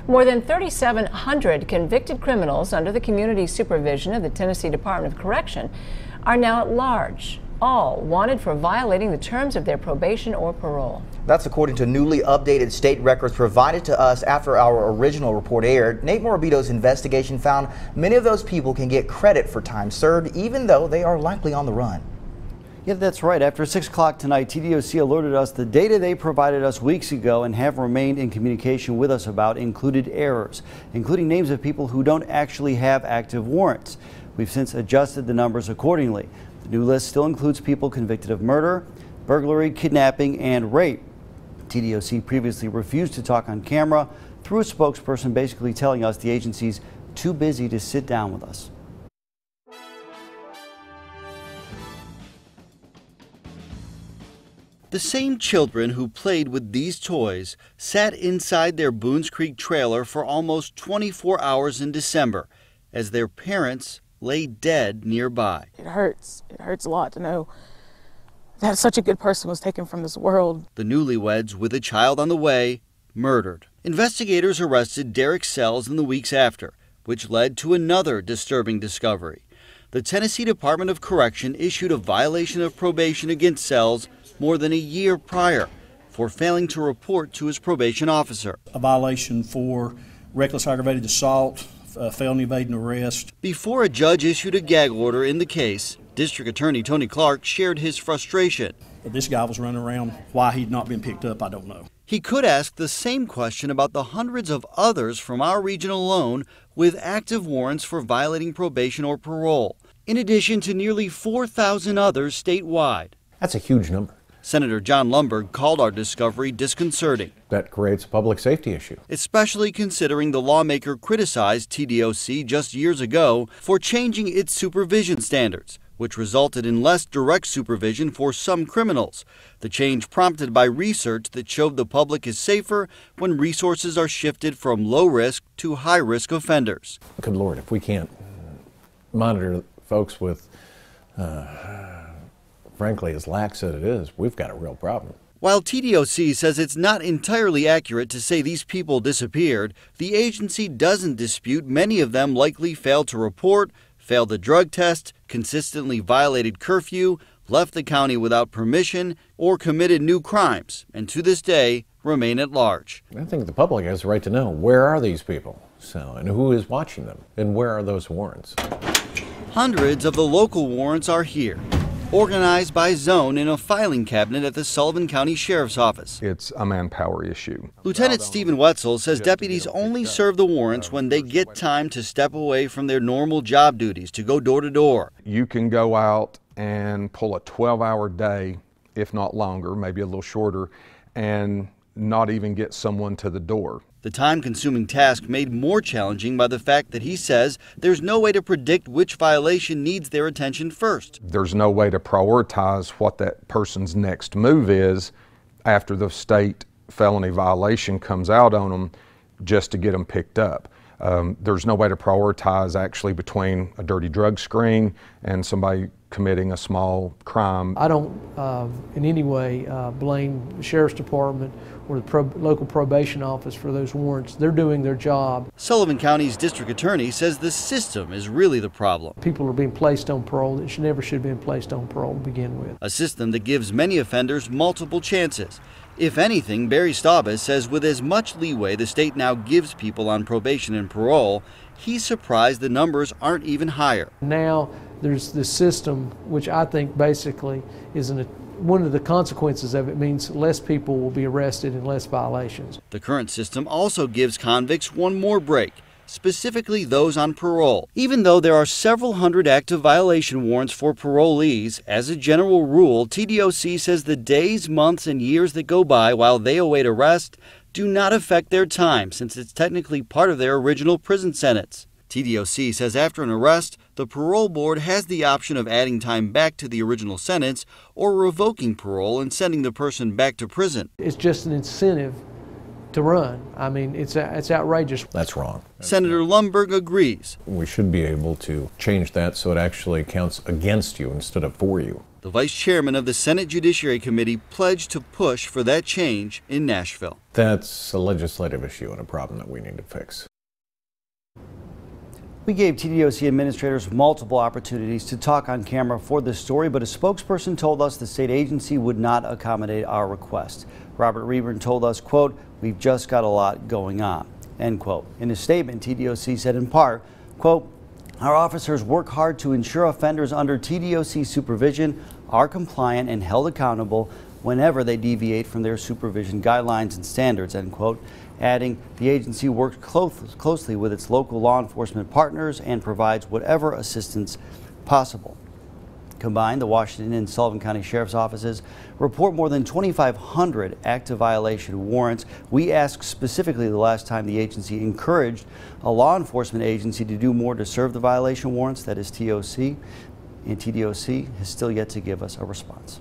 More than 3,700 convicted criminals under the community supervision of the Tennessee Department of Correction are now at large, all wanted for violating the terms of their probation or parole. That's according to newly updated state records provided to us after our original report aired. Nate Morabito's investigation found many of those people can get credit for time served, even though they are likely on the run. Yeah, that's right. After 6 o'clock tonight, TDOC alerted us the data they provided us weeks ago and have remained in communication with us about included errors, including names of people who don't actually have active warrants. We've since adjusted the numbers accordingly. The new list still includes people convicted of murder, burglary, kidnapping, and rape. TDOC previously refused to talk on camera, through a spokesperson basically telling us the agency's too busy to sit down with us. The same children who played with these toys sat inside their Boones Creek trailer for almost 24 hours in December as their parents lay dead nearby. It hurts. It hurts a lot to know that such a good person was taken from this world. The newlyweds, with a child on the way, murdered. Investigators arrested Derek Sells in the weeks after, which led to another disturbing discovery. The Tennessee Department of Correction issued a violation of probation against Sells more than a year prior for failing to report to his probation officer. A violation for reckless aggravated assault, felony evading arrest. Before a judge issued a gag order in the case, District Attorney Tony Clark shared his frustration. This guy was running around. Why he'd not been picked up, I don't know. He could ask the same question about the hundreds of others from our region alone with active warrants for violating probation or parole, in addition to nearly 4,000 others statewide. That's a huge number. Senator John Lumberg called our discovery disconcerting. That creates a public safety issue. Especially considering the lawmaker criticized TDOC just years ago for changing its supervision standards, which resulted in less direct supervision for some criminals. The change prompted by research that showed the public is safer when resources are shifted from low-risk to high-risk offenders. Good Lord, if we can't monitor folks with frankly, as lax as it is, we've got a real problem. While TDOC says it's not entirely accurate to say these people disappeared, the agency doesn't dispute many of them likely failed to report, failed the drug test, consistently violated curfew, left the county without permission, or committed new crimes, and to this day remain at large. I think the public has the right to know, where are these people? And who is watching them? And where are those warrants? Hundreds of the local warrants are here, organized by zone in a filing cabinet at the Sullivan County Sheriff's Office. It's a manpower issue. Lieutenant Stephen Wetzel says deputies only serve the warrants when they get time to step away from their normal job duties to go door to door. You can go out and pull a 12-hour day, if not longer, maybe a little shorter, and not even get someone to the door. The time-consuming task made more challenging by the fact that he says there's no way to predict which violation needs their attention first. There's no way to prioritize what that person's next move is after the state felony violation comes out on them just to get them picked up. There's no way to prioritize actually between a dirty drug screen and somebody committing a small crime. I don't in any way blame the Sheriff's Department or the local probation office for those warrants. They're doing their job. Sullivan County's district attorney says the system is really the problem. People are being placed on parole that never should have been placed on parole to begin with. A system that gives many offenders multiple chances. If anything, Barry Staubis says with as much leeway the state now gives people on probation and parole, he's surprised the numbers aren't even higher. Now there's this system which I think basically is one of the consequences of it means less people will be arrested and less violations. The current system also gives convicts one more break, specifically those on parole. Even though there are several hundred active violation warrants for parolees, as a general rule, TDOC says the days, months, and years that go by while they await arrest do not affect their time, since it's technically part of their original prison sentence. TDOC says after an arrest, the parole board has the option of adding time back to the original sentence or revoking parole and sending the person back to prison. It's just an incentive to run. I mean, it's outrageous. That's wrong. Senator Lundberg agrees. We should be able to change that so it actually counts against you instead of for you. The vice chairman of the Senate Judiciary Committee pledged to push for that change in Nashville. That's a legislative issue and a problem that we need to fix. We gave TDOC administrators multiple opportunities to talk on camera for this story, but a spokesperson told us the state agency would not accommodate our request. Robert Rayburn told us, quote, "We've just got a lot going on," end quote. In a statement, TDOC said in part, quote, "Our officers work hard to ensure offenders under TDOC supervision are compliant and held accountable whenever they deviate from their supervision guidelines and standards," end quote. Adding, the agency works closely with its local law enforcement partners and provides whatever assistance possible. Combined, the Washington and Sullivan County Sheriff's Offices report more than 2,500 active violation warrants. We asked specifically the last time the agency encouraged a law enforcement agency to do more to serve the violation warrants, that is TOC, and TDOC has still yet to give us a response.